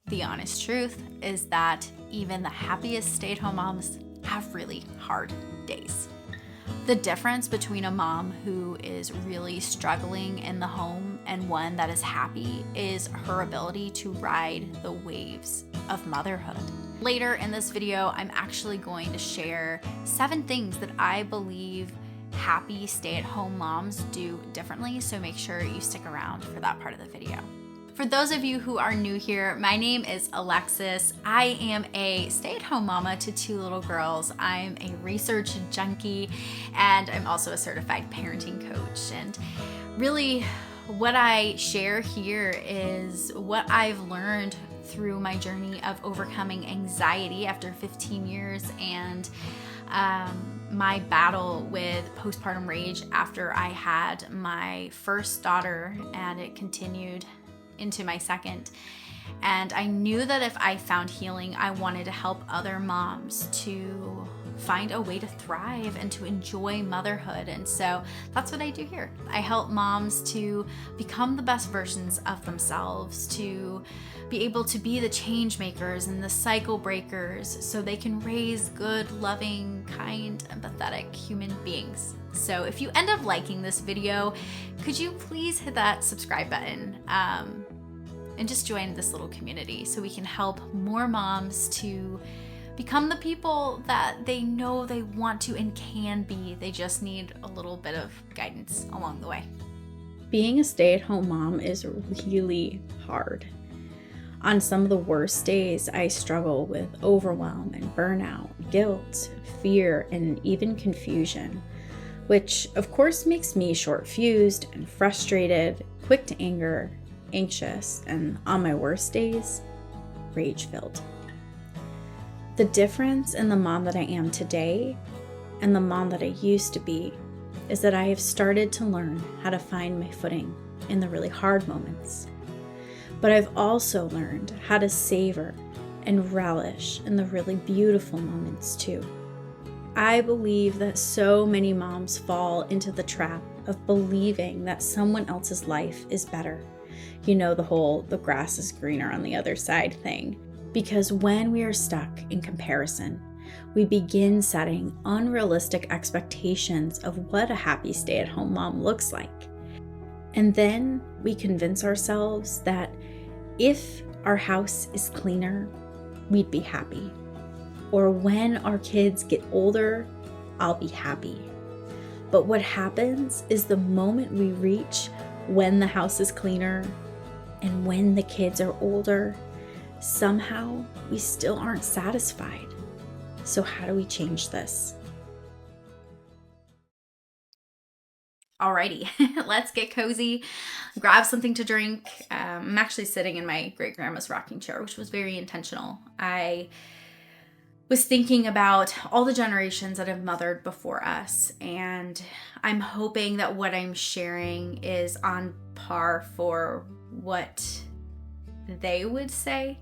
The honest truth is that even the happiest stay-at-home moms have really hard days. The difference between a mom who is really struggling in the home and one that is happy is her ability to ride the waves of motherhood. Later in this video, I'm actually going to share 7 things that I believe happy stay-at-home moms do differently, so make sure you stick around for that part of the video. For those of you who are new here, my name is Alexis. I am a stay-at-home mama to 2 little girls. I'm a research junkie, and I'm also a certified parenting coach. And really, what I share here is what I've learned through my journey of overcoming anxiety after 15 years and my battle with postpartum rage after I had my first daughter, and it continued into my second. And I knew that if I found healing, I wanted to help other moms to find a way to thrive and to enjoy motherhood. And so that's what I do here. I help moms to become the best versions of themselves, to be able to be the change makers and the cycle breakers so they can raise good, loving, kind, empathetic human beings. So if you end up liking this video, could you please hit that subscribe button and just join this little community so we can help more moms to become the people that they know they want to and can be. They just need a little bit of guidance along the way. Being a stay-at-home mom is really hard. On some of the worst days, I struggle with overwhelm and burnout, guilt, fear, and even confusion, which of course makes me short-fused and frustrated, quick to anger, anxious, and on my worst days, rage-filled. The difference in the mom that I am today and the mom that I used to be is that I have started to learn how to find my footing in the really hard moments. But I've also learned how to savor and relish in the really beautiful moments too. I believe that so many moms fall into the trap of believing that someone else's life is better. You know, the grass is greener on the other side thing. Because when we are stuck in comparison, we begin setting unrealistic expectations of what a happy stay-at-home mom looks like. And then we convince ourselves that if our house is cleaner, we'd be happy. Or when our kids get older, I'll be happy. But what happens is the moment we reach when the house is cleaner and when the kids are older, somehow we still aren't satisfied. So how do we change this? Alrighty, let's get cozy, grab something to drink. I'm actually sitting in my great grandma's rocking chair, which was very intentional. I was thinking about all the generations that have mothered before us, and I'm hoping that what I'm sharing is on par for what they would say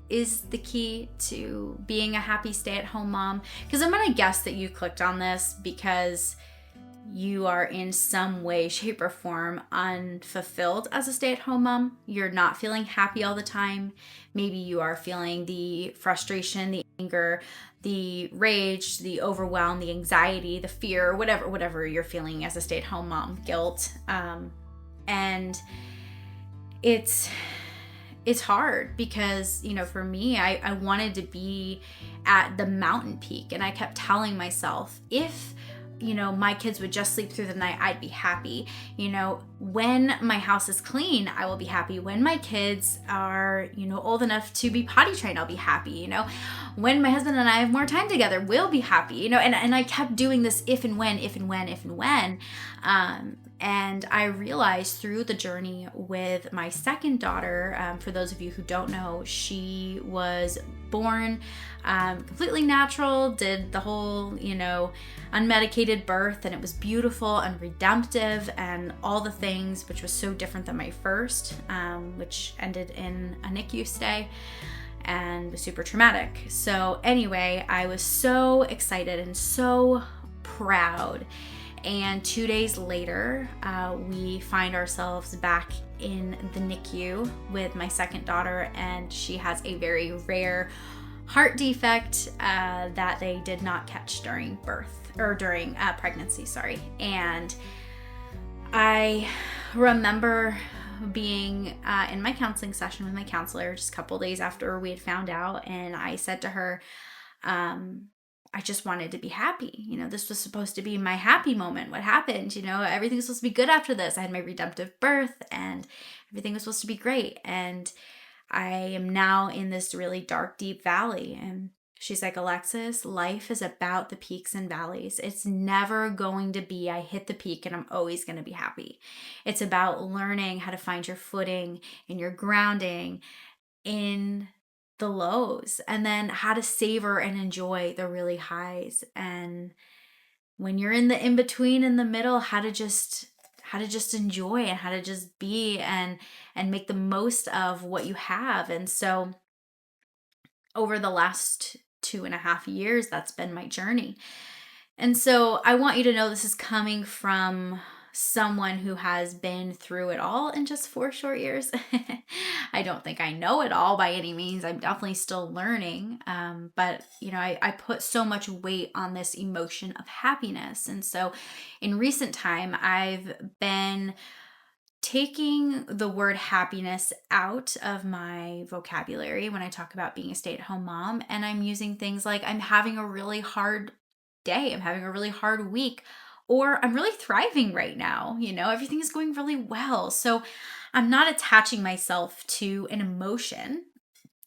is the key to being a happy stay-at-home mom. Because I'm gonna guess that you clicked on this because you are in some way, shape, or form unfulfilled as a stay-at-home mom. You're not feeling happy all the time. Maybe you are feeling the frustration, the anger, the rage, the overwhelm, the anxiety, the fear, whatever you're feeling as a stay-at-home mom, guilt. And it's hard because, you know, for me, I wanted to be at the mountain peak, and I kept telling myself, if, you know, my kids would just sleep through the night, I'd be happy. You know, when my house is clean, I will be happy. When my kids are, you know, old enough to be potty trained, I'll be happy. You know, when my husband and I have more time together, we'll be happy. You know, and I kept doing this if and when. And I realized through the journey with my second daughter, for those of you who don't know, she was born completely natural, did the whole, you know, unmedicated birth, and it was beautiful and redemptive and all the things, which was so different than my first, which ended in a NICU stay and was super traumatic. So anyway, I was so excited and so proud. And 2 days later, we find ourselves back in the NICU with my second daughter, and she has a very rare heart defect that they did not catch during pregnancy, sorry. And I remember being in my counseling session with my counselor just a couple days after we had found out, and I said to her, I just wanted to be happy. This was supposed to be my happy moment. What happened? Everything was supposed to be good after this. I had my redemptive birth and everything was supposed to be great. And I am now in this really dark, deep valley. And she's like, Alexis, life is about the peaks and valleys. It's never going to be, I hit the peak and I'm always going to be happy. It's about learning how to find your footing and your grounding in the lows, and then how to savor and enjoy the really highs. And when you're in the in-between, in the middle, how to just enjoy and how to just be and make the most of what you have. And so over the last 2.5 years, that's been my journey. And so I want you to know this is coming from someone who has been through it all in just 4 short years. I don't think I know it all by any means. I'm definitely still learning. But I put so much weight on this emotion of happiness. And so in recent time, I've been taking the word happiness out of my vocabulary when I talk about being a stay-at-home mom. And I'm using things like, I'm having a really hard day, I'm having a really hard week, or I'm really thriving right now. Everything is going really well. So I'm not attaching myself to an emotion,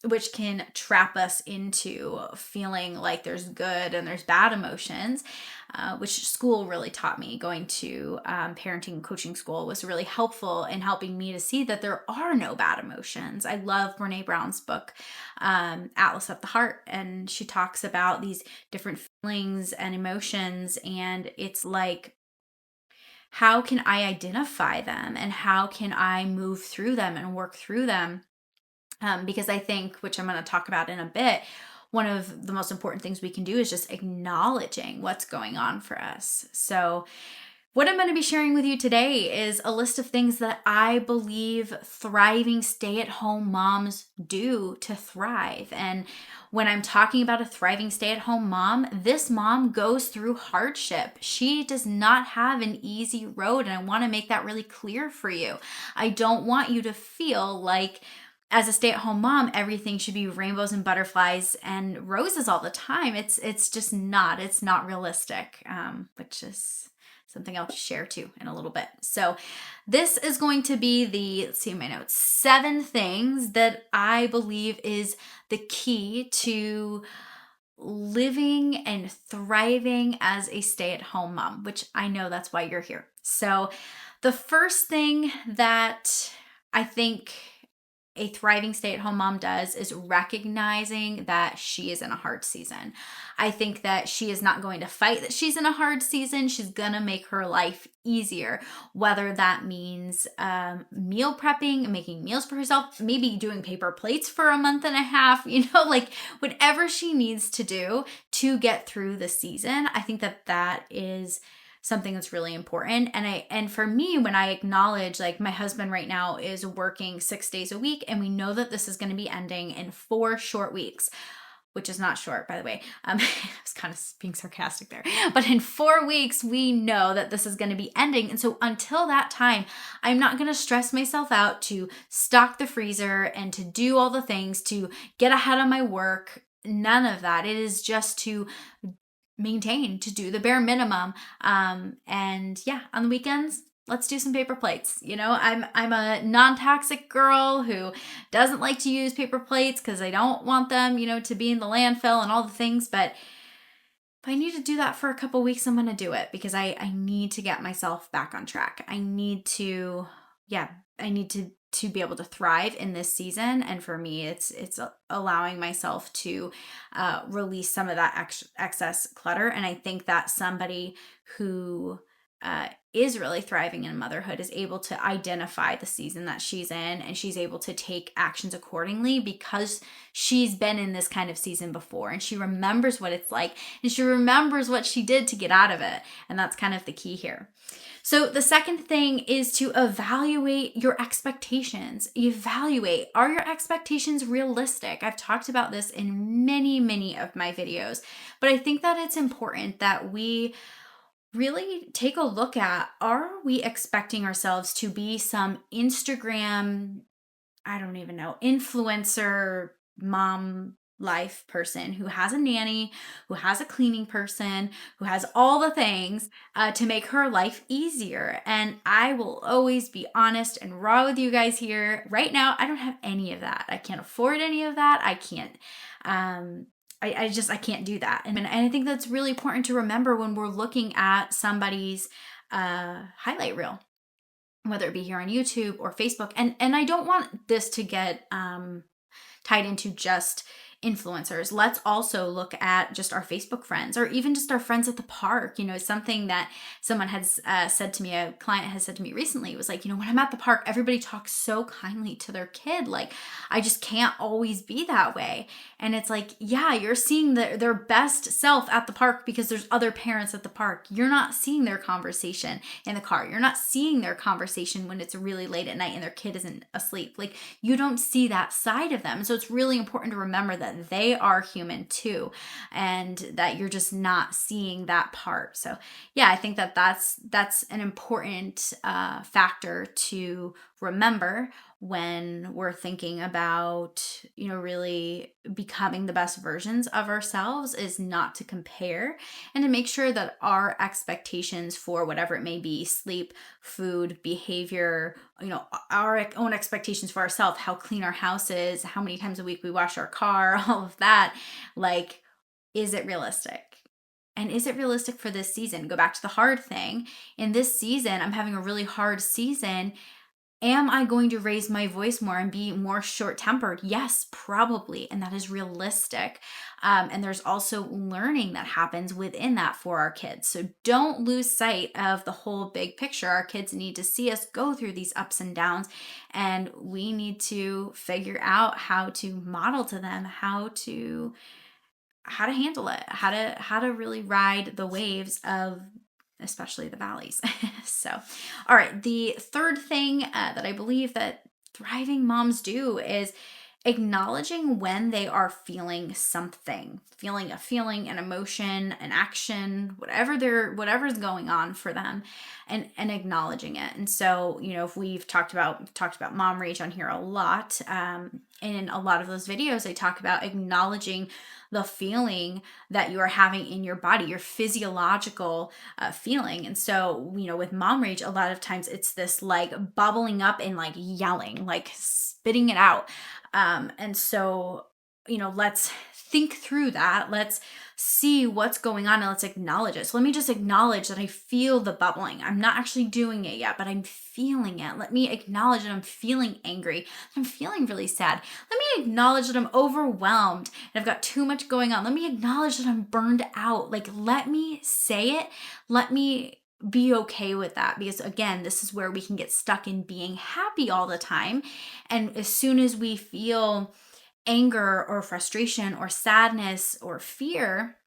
which can trap us into feeling like there's good and there's bad emotions, which school really taught me. Going to parenting coaching school was really helpful in helping me to see that there are no bad emotions. I love Brene Brown's book, Atlas of the Heart, and she talks about these different feelings and emotions, and it's like, how can I identify them and how can I move through them and work through them? Because I think, which I'm going to talk about in a bit, one of the most important things we can do is just acknowledging what's going on for us. So what I'm going to be sharing with you today is a list of things that I believe thriving stay-at-home moms do to thrive. And when I'm talking about a thriving stay-at-home mom, this mom goes through hardship. She does not have an easy road, and I want to make that really clear for you. I don't want you to feel like as a stay-at-home mom, everything should be rainbows and butterflies and roses all the time. It's just not. It's not realistic, which is something I'll share too in a little bit. So this is going to be let's see my notes, 7 things that I believe is the key to living and thriving as a stay-at-home mom, which I know that's why you're here. So the first thing that I think a thriving stay-at-home mom does is recognizing that she is in a hard season. I think that she is not going to fight that she's in a hard season. She's going to make her life easier, whether that means meal prepping, making meals for herself, maybe doing paper plates for a month and a half, like whatever she needs to do to get through the season. I think that is something that's really important. And for me, when I acknowledge, like, my husband right now is working 6 days a week, and we know that this is going to be ending in 4 short weeks, which is not short, by the way. I was kind of being sarcastic there, but in 4 weeks, we know that this is going to be ending. And so until that time, I'm not going to stress myself out to stock the freezer and to do all the things to get ahead of my work. None of that. It is just to maintain, to do the bare minimum. And yeah, on the weekends, let's do some paper plates. I'm a non-toxic girl who doesn't like to use paper plates because I don't want them, to be in the landfill and all the things. But if I need to do that for a couple weeks, I'm going to do it because I need to get myself back on track. I need to be able to thrive in this season. And for me, it's allowing myself to release some of that excess clutter. And I think that somebody who is really thriving in motherhood is able to identify the season that she's in, and she's able to take actions accordingly because she's been in this kind of season before, and she remembers what it's like, and she remembers what she did to get out of it. And that's kind of the key here. So the second thing is to evaluate your expectations. Evaluate, are your expectations realistic? I've talked about this in many of my videos, but I think that it's important that we really take a look at, are we expecting ourselves to be some Instagram, I don't even know, influencer mom life person who has a nanny, who has a cleaning person, who has all the things to make her life easier. And I will always be honest and raw with you guys here. Right now, I don't have any of that. I can't afford any of that. I can't. I can't do that. And I think that's really important to remember when we're looking at somebody's highlight reel, whether it be here on YouTube or Facebook. And I don't want this to get tied into just influencers. Let's also look at just our Facebook friends, or even just our friends at the park. You know, something that someone has said to me, a client has said to me recently, was like, you know, when I'm at the park, everybody talks so kindly to their kid. Like, I just can't always be that way. And it's like, yeah, you're seeing their best self at the park because there's other parents at the park. You're not seeing their conversation in the car. You're not seeing their conversation when it's really late at night and their kid isn't asleep. Like, you don't see that side of them. So it's really important to remember that they are human too, and that you're just not seeing that part. So yeah, I think that that's an important factor to remember when we're thinking about, you know, really becoming the best versions of ourselves, is not to compare, and to make sure that our expectations for whatever it may be, sleep, food, behavior, you know, our own expectations for ourselves, how clean our house is, how many times a week we wash our car, all of that, like, is it realistic? And is it realistic for this season? Go back to the hard thing. In this season, I'm having a really hard season. Am I going to raise my voice more and be more short-tempered? Yes, probably. And that is realistic. And there's also learning that happens within that for our kids. So don't lose sight of the whole big picture. Our kids need to see us go through these ups and downs, and we need to figure out how to model to them how to handle it, how to really ride the waves of especially the valleys. So, all right, the third thing that I believe that thriving moms do is acknowledging when they are feeling something, feeling a feeling, an emotion, an action, whatever's going on for them, and acknowledging it. And so, you know, if we've talked about mom rage on here a lot, in a lot of those videos, I talk about acknowledging the feeling that you are having in your body, your physiological feeling. And so, you know, with mom rage, a lot of times it's this like bubbling up and like yelling, like spitting it out. And so, you know, let's think through that. Let's see what's going on and let's acknowledge it. So let me just acknowledge that I feel the bubbling. I'm not actually doing it yet, but I'm feeling it. Let me acknowledge that I'm feeling angry. I'm feeling really sad. Let me acknowledge that I'm overwhelmed and I've got too much going on. Let me acknowledge that I'm burned out. Like, let me say it. Let me be okay with that, because again, this is where we can get stuck in being happy all the time. And as soon as we feel anger or frustration or sadness or fear,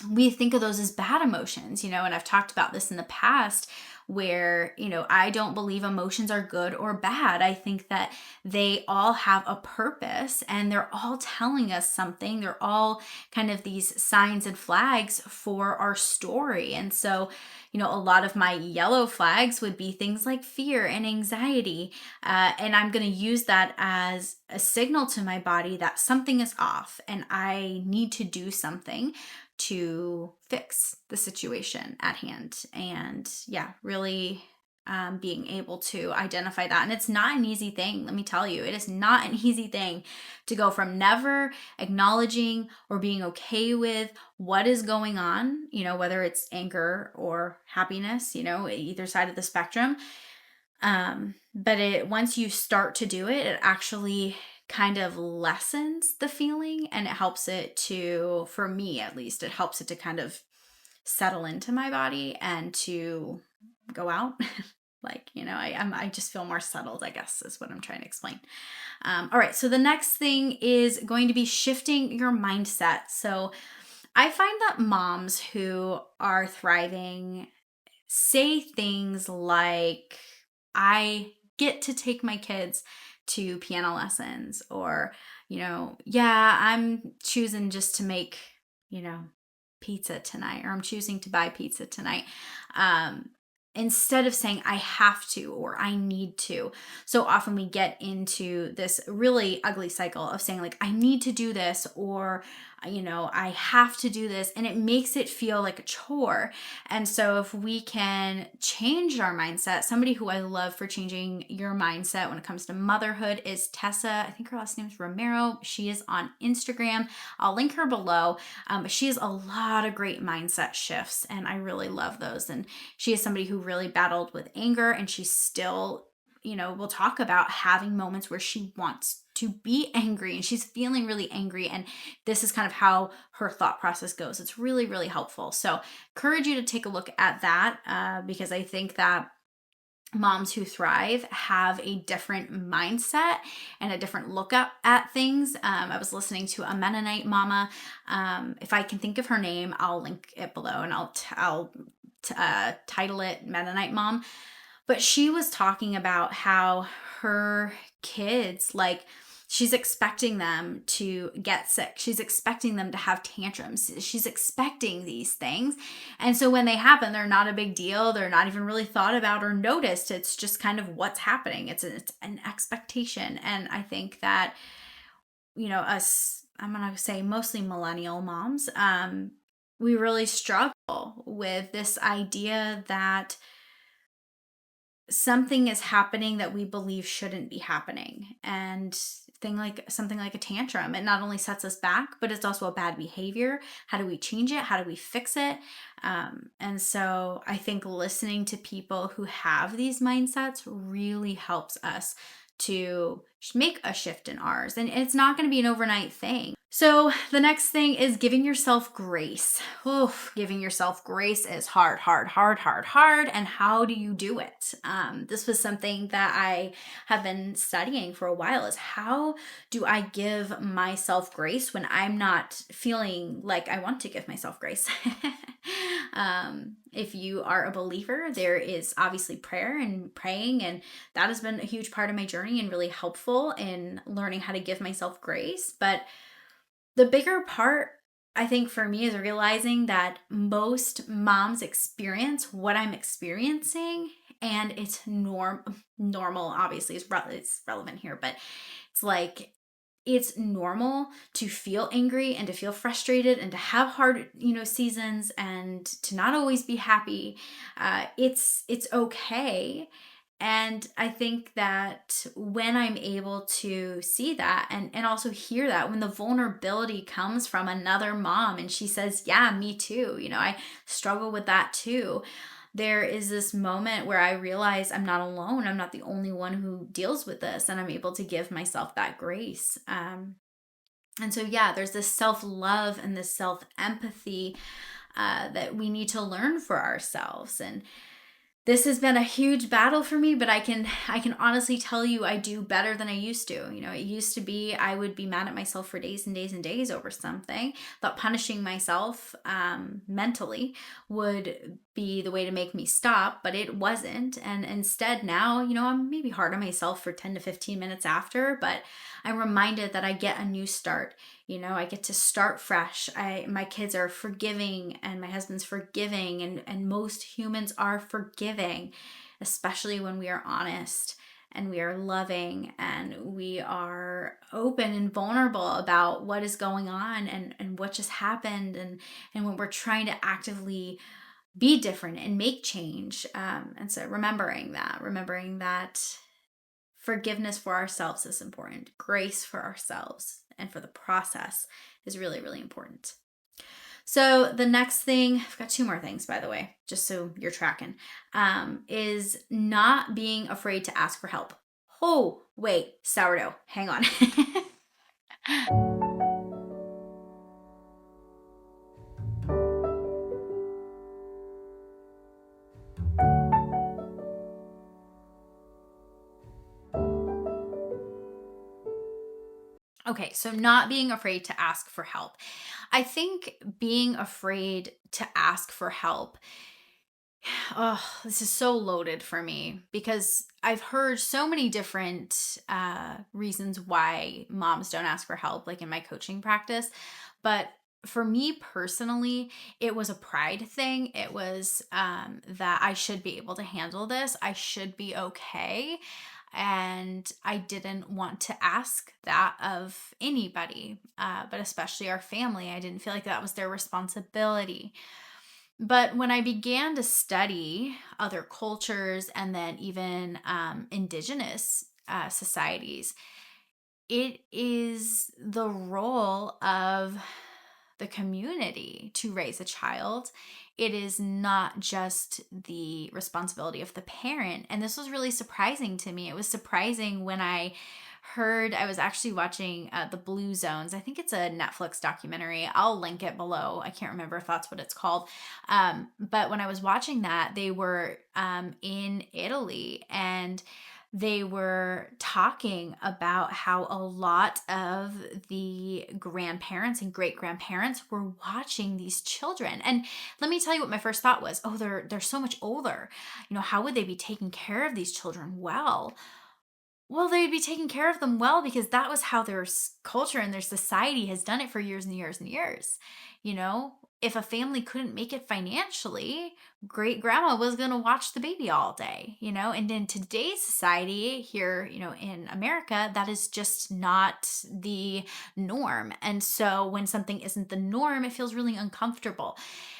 we think of those as bad emotions, you know, and I've talked about this in the past where, you know, I don't believe emotions are good or bad. I think that they all have a purpose and they're all telling us something. They're all kind of these signs and flags for our story. And so, you know, a lot of my yellow flags would be things like fear and anxiety. And I'm going to use that as a signal to my body that something is off and I need to do something to fix the situation at hand. And yeah, really being able to identify that. And it's not an easy thing. Let me tell you, it is not an easy thing to go from never acknowledging or being okay with what is going on, you know, whether it's anger or happiness, you know, either side of the spectrum. But once you start to do it, it actually kind of lessens the feeling, and it helps it to, for me at least, it helps it to kind of settle into my body and to go out. Like, I just feel more settled, I guess, is what I'm trying to explain. All right. So the next thing is going to be shifting your mindset. So I find that moms who are thriving say things like, I get to take my kids to piano lessons, or, yeah, I'm choosing just to make, pizza tonight, or I'm choosing to buy pizza tonight. Instead of saying I have to or I need to. So often we get into this really ugly cycle of saying, like, I need to do this, or, I have to do this, and it makes it feel like a chore. And so if we can change our mindset, somebody who I love for changing your mindset when it comes to motherhood is Tessa. I think her last name is Romero. She is on Instagram. I'll link her below. She has a lot of great mindset shifts, and I really love those. And she is somebody who really battled with anger, and she's still, we'll talk about having moments where she wants to be angry and she's feeling really angry. And this is kind of how her thought process goes. It's really, really helpful. So encourage you to take a look at that because I think that moms who thrive have a different mindset and a different look up at things. I was listening to a Mennonite mama. If I can think of her name, I'll link it below, and I'll title it Mennonite Mom. But she was talking about how her kids, like, she's expecting them to get sick. She's expecting them to have tantrums. She's expecting these things. And so when they happen, they're not a big deal. They're not even really thought about or noticed. It's just kind of what's happening. It's an expectation. And I think that, us, I'm going to say mostly millennial moms, we really struggle with this idea that something is happening that we believe shouldn't be happening. And something like a tantrum, it not only sets us back, but it's also a bad behavior. How do we change it? How do we fix it? And so I think listening to people who have these mindsets really helps us to make a shift in ours. And it's not going to be an overnight thing. So the next thing is giving yourself grace. Giving yourself grace is hard. And how do you do it? This was something that I have been studying for a while, is how do I give myself grace when I'm not feeling like I want to give myself grace? If you are a believer, there is obviously prayer and praying, and that has been a huge part of my journey and really helpful in learning how to give myself grace. But the bigger part, I think, for me, is realizing that most moms experience what I'm experiencing, and it's normal, obviously, it's relevant here, but it's like, it's normal to feel angry and to feel frustrated and to have hard, seasons, and to not always be happy. It's okay. And I think that when I'm able to see that and also hear that, when the vulnerability comes from another mom and she says, yeah, me too, I struggle with that too, there is this moment where I realize I'm not alone. I'm not the only one who deals with this, and I'm able to give myself that grace. And so, yeah, there's this self-love and this self-empathy that we need to learn for ourselves. And this has been a huge battle for me, but I can honestly tell you I do better than I used to. It used to be I would be mad at myself for days and days and days over something. Thought punishing myself mentally would be the way to make me stop, but it wasn't. And instead now, I'm maybe hard on myself for 10 to 15 minutes after, but I'm reminded that I get a new start. I get to start fresh. My kids are forgiving, and my husband's forgiving, and most humans are forgiving, especially when we are honest and we are loving and we are open and vulnerable about what is going on and what just happened, and when we're trying to actively be different and make change. And so remembering that forgiveness for ourselves is important. Grace for ourselves and for the process is really, really important. So the next thing, I've got two more things, by the way, just so you're tracking, is not being afraid to ask for help. Oh, wait, sourdough, hang on. Okay, so not being afraid to ask for help. I think being afraid to ask for help, oh, this is so loaded for me because I've heard so many different reasons why moms don't ask for help, like in my coaching practice. But for me personally, it was a pride thing. It was that I should be able to handle this. I should be okay. And I didn't want to ask that of anybody, but especially our family. I didn't feel like that was their responsibility. But when I began to study other cultures and then even indigenous societies, it is the role of the community to raise a child. It is not just the responsibility of the parent. And this was really surprising to me. It was surprising when I was actually watching The Blue Zones. I think it's a Netflix documentary. I'll link it below. I can't remember if that's what it's called. But when I was watching that, they were in Italy, and they were talking about how a lot of the grandparents and great grandparents were watching these children. And let me tell you what my first thought was. Oh, they're so much older. How would they be taking care of these children well? Well, they'd be taking care of them well because that was how their culture and their society has done it for years and years and years. If a family couldn't make it financially, great grandma was going to watch the baby all day, and in today's society here, in America, that is just not the norm. And so when something isn't the norm, it feels really uncomfortable.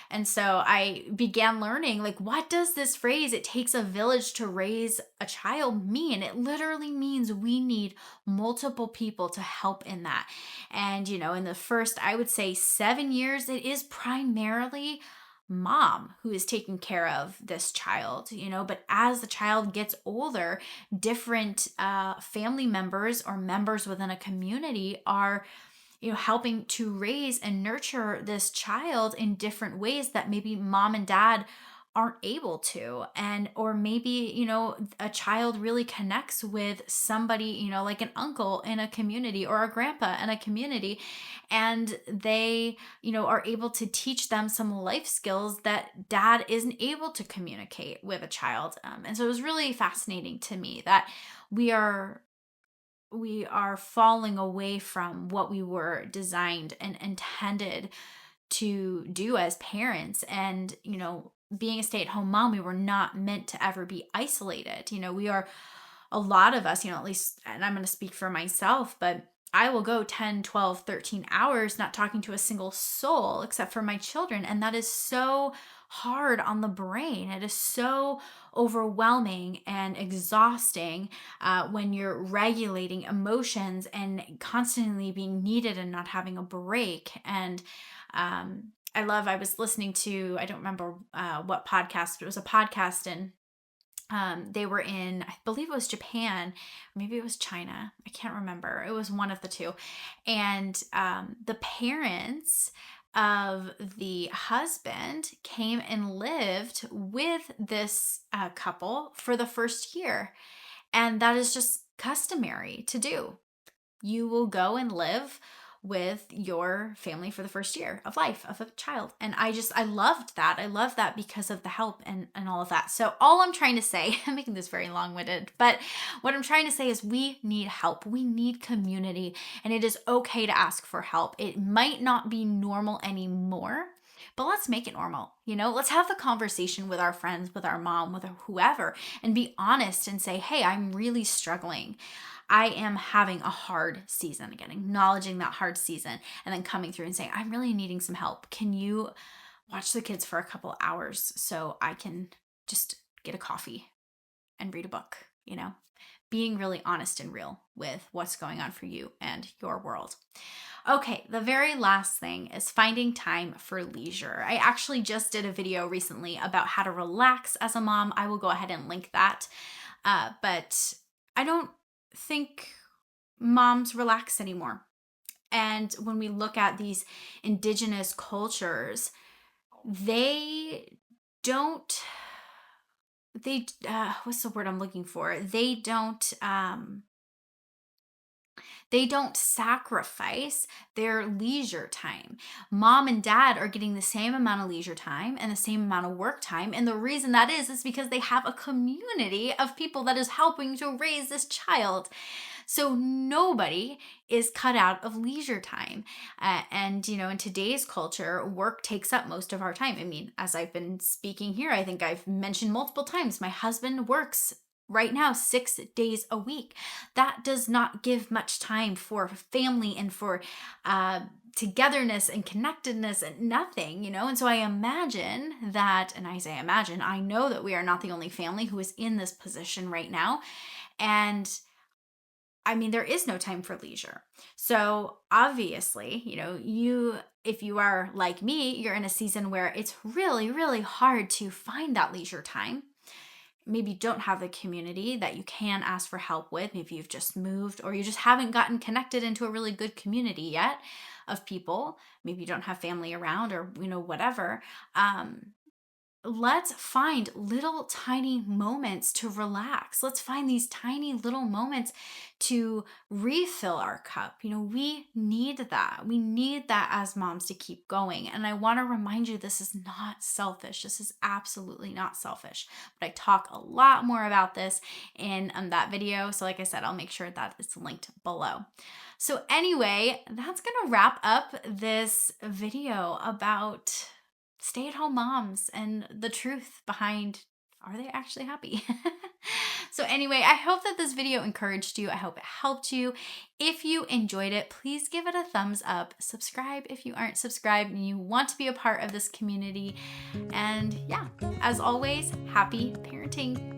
And so I began learning, like, what does this phrase, it takes a village to raise a child, mean? It literally means we need multiple people to help in that. And, in the first, I would say 7 years, it is primarily mom who is taking care of this child, but as the child gets older, different family members or members within a community are helping to raise and nurture this child in different ways that maybe mom and dad aren't able to. And or maybe a child really connects with somebody like an uncle in a community or a grandpa in a community, and they are able to teach them some life skills that dad isn't able to communicate with a child. And so it was really fascinating to me that we are falling away from what we were designed and intended to do as parents. And, being a stay-at-home mom, we were not meant to ever be isolated. We are, a lot of us, at least, and I'm going to speak for myself, but I will go 10, 12, 13 hours not talking to a single soul except for my children. And that is so hard on the brain. It is so overwhelming and exhausting when you're regulating emotions and constantly being needed and not having a break. And I was listening to, I don't remember what podcast, but it was a podcast, and they were in, I believe it was Japan, maybe it was China. I can't remember. It was one of the two. And the parents of the husband came and lived with this couple for the first year. And that is just customary to do. You will go and live with your family for the first year of life of a child. And I loved that. I love that because of the help and all of that. So all I'm trying to say, I'm making this very long-winded, but what I'm trying to say is we need help. We need community, and it is okay to ask for help. It might not be normal anymore, but let's make it normal. Let's have the conversation with our friends, with our mom, with whoever, and be honest and say, hey, I'm really struggling. I am having a hard season. Again, acknowledging that hard season, and then coming through and saying, I'm really needing some help. Can you watch the kids for a couple hours so I can just get a coffee and read a book? Being really honest and real with what's going on for you and your world. Okay, the very last thing is finding time for leisure. I actually just did a video recently about how to relax as a mom. I will go ahead and link that. But I don't think moms relax anymore. And when we look at these indigenous cultures, they don't, what's the word I'm looking for? They don't They don't sacrifice their leisure time. Mom and dad are getting the same amount of leisure time and the same amount of work time. And the reason that is because they have a community of people that is helping to raise this child. So nobody is cut out of leisure time. And, in today's culture, work takes up most of our time. I mean, as I've been speaking here, I think I've mentioned multiple times, my husband works right now 6 days a week. That does not give much time for family and for togetherness and connectedness and nothing. And so I imagine that, and I say imagine, I know that we are not the only family who is in this position right now. And I mean, there is no time for leisure. So obviously, if you are like me, you're in a season where it's really, really hard to find that leisure time. Maybe you don't have the community that you can ask for help with. Maybe you've just moved, or you just haven't gotten connected into a really good community yet of people. Maybe you don't have family around, or, whatever. Let's find little tiny moments to relax. Let's find these tiny little moments to refill our cup. We need that. We need that as moms to keep going. And I want to remind you, this is not selfish. This is absolutely not selfish. But I talk a lot more about this in that video. So like I said, I'll make sure that it's linked below. So anyway, that's going to wrap up this video about stay-at-home moms and the truth behind, are they actually happy? So anyway, I hope that this video encouraged you. I hope it helped you. If you enjoyed it, please give it a thumbs up. Subscribe if you aren't subscribed and you want to be a part of this community. And yeah, as always, happy parenting.